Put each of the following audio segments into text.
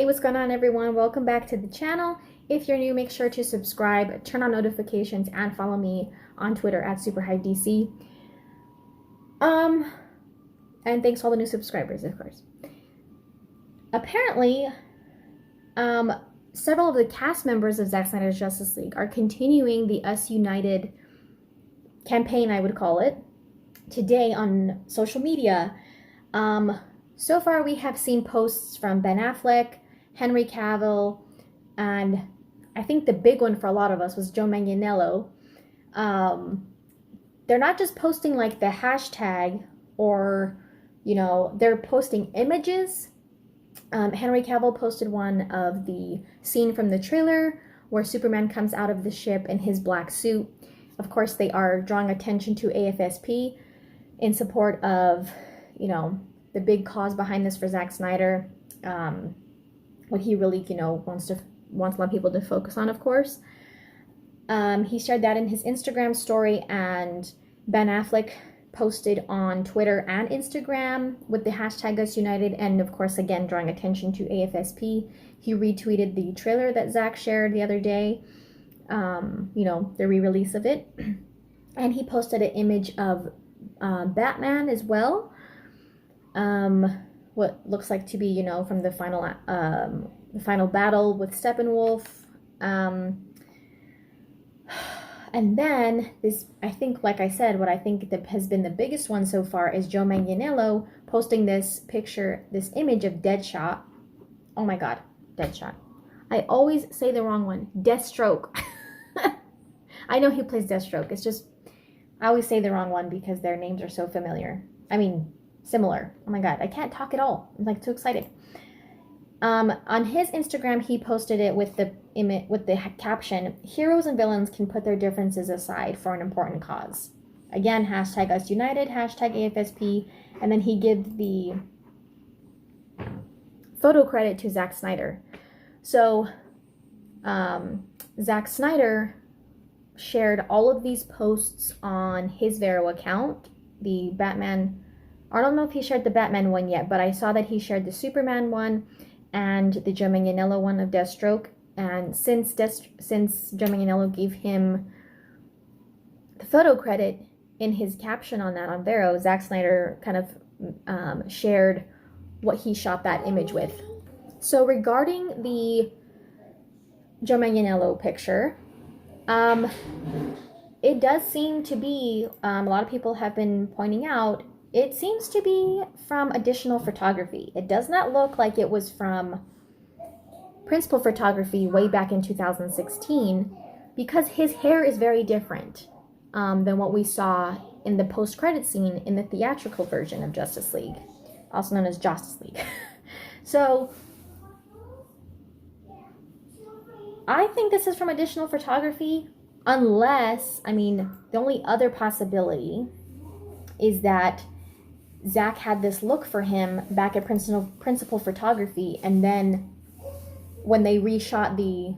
Hey, what's going on, everyone? Welcome back to the channel. If you're new, make sure to subscribe, turn on notifications, and follow me on Twitter at SuperHiveDC. And thanks to all the new subscribers, of course. Apparently, several of the cast members of Zack Snyder's Justice League are continuing the Us United campaign, I would call it, today on social media. So far, we have seen posts from Ben Affleck, Henry Cavill, and I think the big one for a lot of us was Joe Manganiello. They're not just posting like the hashtag or, they're posting images. Henry Cavill posted one of the scene from the trailer where Superman comes out of the ship in his black suit. Of course, they are drawing attention to AFSP in support of, the big cause behind this for Zack Snyder, what he really, wants a lot of people to focus on, of course. He shared that in his Instagram story, and Ben Affleck posted on Twitter and Instagram with the hashtag Us United, and of course, again, drawing attention to AFSP. He retweeted the trailer that Zack shared the other day, the re-release of it, and he posted an image of Batman as well. What looks like to be, from the final battle with Steppenwolf. And then this, I think, like I said, what I think that has been the biggest one so far is Joe Manganiello posting this picture, this image of Deadshot. Oh my God, Deadshot. I always say the wrong one. Deathstroke. I know he plays Deathstroke. It's just, I always say the wrong one because their names are so familiar. I mean, similar. Oh my God, I can't talk at all. I'm like too excited. On his Instagram, he posted it with the image, with the caption, "Heroes and villains can put their differences aside for an important cause." Again, hashtag Us United, hashtag AFSP, and then he gives the photo credit to Zack Snyder. So, Zack Snyder shared all of these posts on his Vero account, the Batman. I don't know if he shared the Batman one yet, but I saw that he shared the Superman one and the Joe Manganiello one of Deathstroke. And since Joe Manganiello gave him the photo credit in his caption on that on Vero, Zack Snyder kind of shared what he shot that image with. So regarding the Joe Manganiello picture, it does seem to be, a lot of people have been pointing out, it seems to be from additional photography. It does not look like it was from principal photography way back in 2016, because his hair is very different than what we saw in the post-credit scene in the theatrical version of Justice League, also known as Justice League. So I think this is from additional photography, unless, the only other possibility is that Zack had this look for him back at principal photography, and then when they reshot the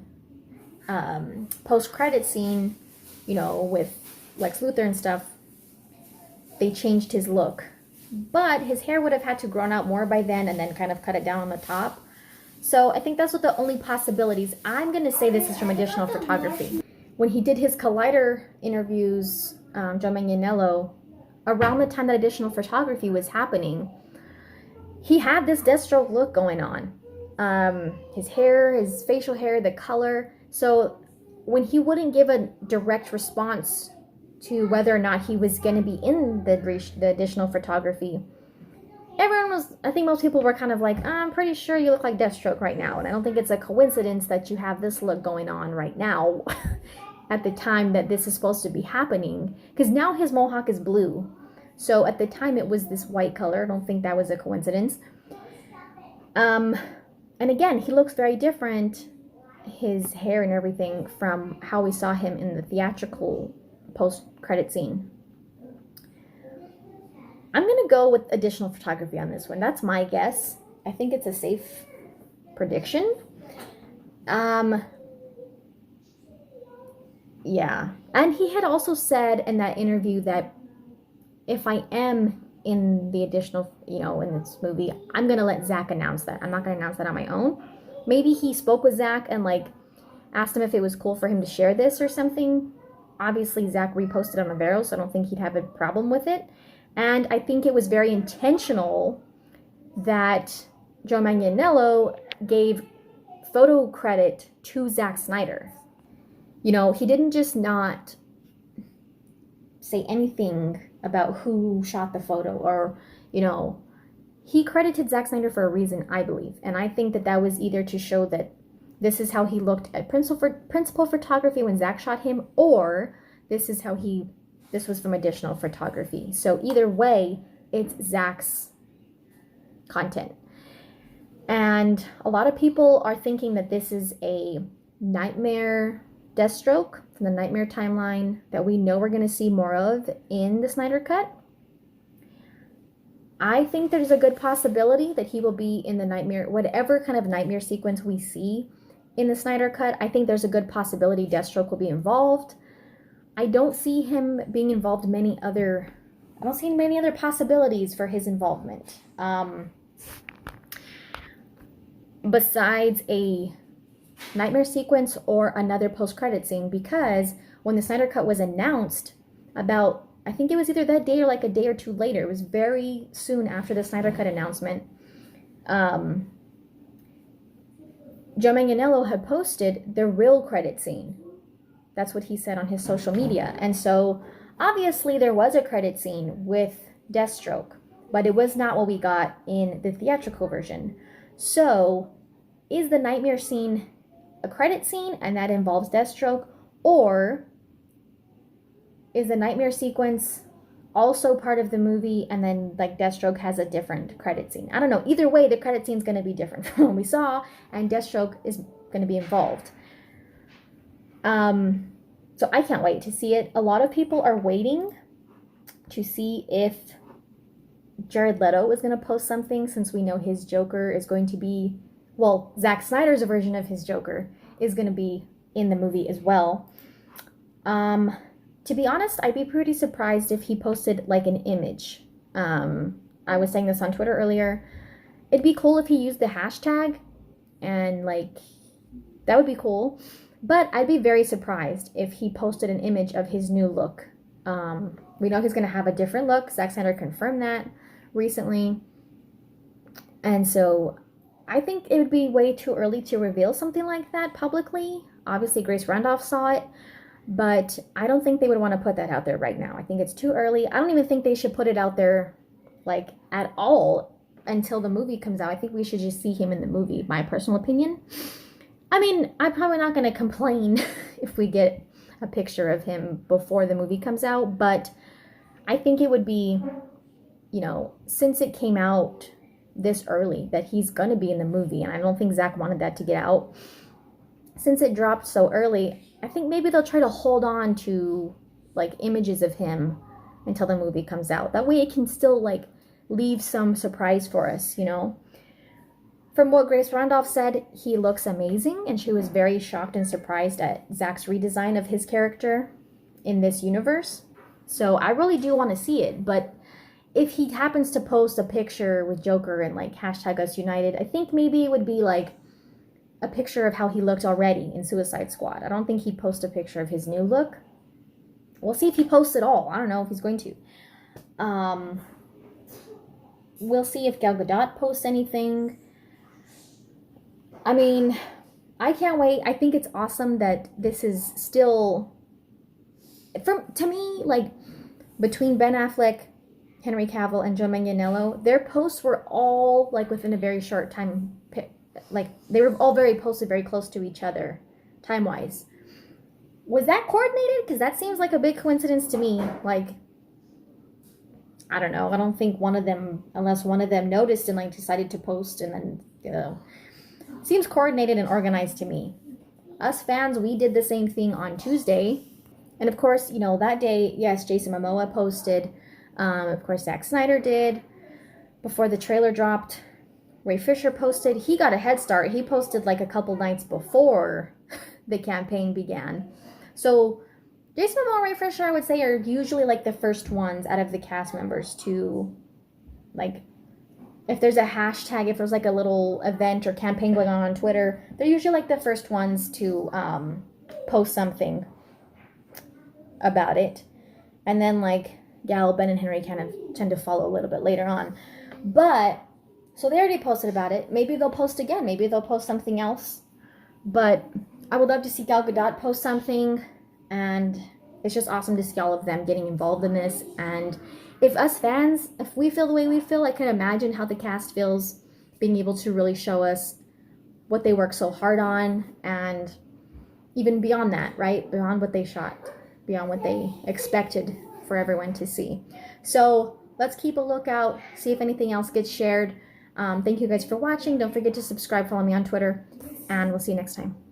post-credit scene, with Lex Luthor and stuff, they changed his look. But his hair would have had to grown out more by then and then kind of cut it down on the top. So I think that's what the only possibilities. I'm going to say this is from additional photography. When he did his Collider interviews, Joe Manganiello, around the time that additional photography was happening, he had this Deathstroke look going on. His hair, his facial hair, the color. So when he wouldn't give a direct response to whether or not he was going to be in the additional photography, everyone was, I think most people were kind of like, I'm pretty sure you look like Deathstroke right now. And I don't think it's a coincidence that you have this look going on right now at the time that this is supposed to be happening. Because now his mohawk is blue. So at the time it was this white color. I don't think that was a coincidence. And again, he looks very different, his hair and everything, from how we saw him in the theatrical post-credit scene. I'm going to go with additional photography on this one. That's my guess. I think it's a safe prediction. Yeah. And he had also said in that interview that if I am in the additional, in this movie, I'm going to let Zack announce that. I'm not going to announce that on my own. Maybe he spoke with Zack and like asked him if it was cool for him to share this or something. Obviously, Zack reposted on Avero, so I don't think he'd have a problem with it. And I think it was very intentional that Joe Manganiello gave photo credit to Zack Snyder. You know, he didn't just not say anything about who shot the photo or, you know, he credited Zack Snyder for a reason, I believe. And I think that that was either to show that this is how he looked at principal photography when Zack shot him, or this is how this was from additional photography. So either way, it's Zack's content. And a lot of people are thinking that this is a Nightmare Deathstroke from the Nightmare timeline that we know we're going to see more of in the Snyder Cut. I think there's a good possibility that he will be in the Nightmare, whatever kind of Nightmare sequence we see in the Snyder Cut. I think there's a good possibility Deathstroke will be involved. I don't see him being involved in many other possibilities for his involvement. Besides a Nightmare sequence or another post-credit scene, because when the Snyder Cut was announced, about, I think it was either that day or like a day or two later, it was very soon after the Snyder Cut announcement, Joe Manganiello had posted the real credit scene. That's what he said on his social media. And so obviously there was a credit scene with Deathstroke, but it was not what we got in the theatrical version. So is the Nightmare scene a credit scene and that involves Deathstroke, or is the Nightmare sequence also part of the movie and then like Deathstroke has a different credit scene? I don't know. Either way, the credit scene is going to be different from what we saw, and Deathstroke is going to be involved. So I can't wait to see it. A lot of people are waiting to see if Jared Leto is going to post something, since we know his Joker is going to be, well, Zack Snyder's version of his Joker is going to be in the movie as well. To be honest, I'd be pretty surprised if he posted like an image. I was saying this on Twitter earlier. It'd be cool if he used the hashtag, and like, that would be cool. But I'd be very surprised if he posted an image of his new look. We know he's going to have a different look. Zack Snyder confirmed that recently. And so I think it would be way too early to reveal something like that publicly. Obviously, Grace Randolph saw it, but I don't think they would want to put that out there right now. I think it's too early. I don't even think they should put it out there like at all until the movie comes out. I think we should just see him in the movie, my personal opinion. I mean, I'm probably not going to complain if we get a picture of him before the movie comes out, but I think it would be, you know, since it came out this early that he's going to be in the movie, and I don't think Zack wanted that to get out. Since it dropped so early, I think maybe they'll try to hold on to like images of him until the movie comes out. That way it can still like leave some surprise for us, you know. From what Grace Randolph said, he looks amazing, and she was very shocked and surprised at Zack's redesign of his character in this universe. So I really do want to see it, but if he happens to post a picture with Joker and like hashtag us united, I think maybe it would be like a picture of how he looked already in Suicide Squad. I don't think he'd post a picture of his new look. We'll see if he posts it all. I don't know if he's going to. We'll see if Gal Gadot posts anything. I mean, I can't wait. I think it's awesome that this is still, to me, like, between Ben Affleck, Henry Cavill, and Joe Manganiello, their posts were all, like, within a very short time, like, they were all posted very close to each other, time-wise. Was that coordinated? Because that seems like a big coincidence to me. Like, I don't know. I don't think one of them, unless one of them noticed and, like, decided to post and then, you know, seems coordinated and organized to me. Us fans, we did the same thing on Tuesday. And of course, you know, that day, yes, Jason Momoa posted. Of course, Zack Snyder did. Before the trailer dropped, Ray Fisher posted. He got a head start. He posted like a couple nights before the campaign began. So Jason Momoa and Ray Fisher, I would say, are usually like the first ones out of the cast members to like if there's a hashtag, if there's like a little event or campaign going on Twitter, they're usually like the first ones to post something about it. And then like Gal, Ben, and Henry kind of tend to follow a little bit later on. But, so they already posted about it. Maybe they'll post again. Maybe they'll post something else. But I would love to see Gal Gadot post something. And it's just awesome to see all of them getting involved in this. And if us fans, if we feel the way we feel, I can imagine how the cast feels being able to really show us what they worked so hard on, and even beyond that, right? Beyond what they shot, beyond what they expected for everyone to see. So let's keep a lookout, see if anything else gets shared. Thank you guys for watching. Don't forget to subscribe, follow me on Twitter, and we'll see you next time.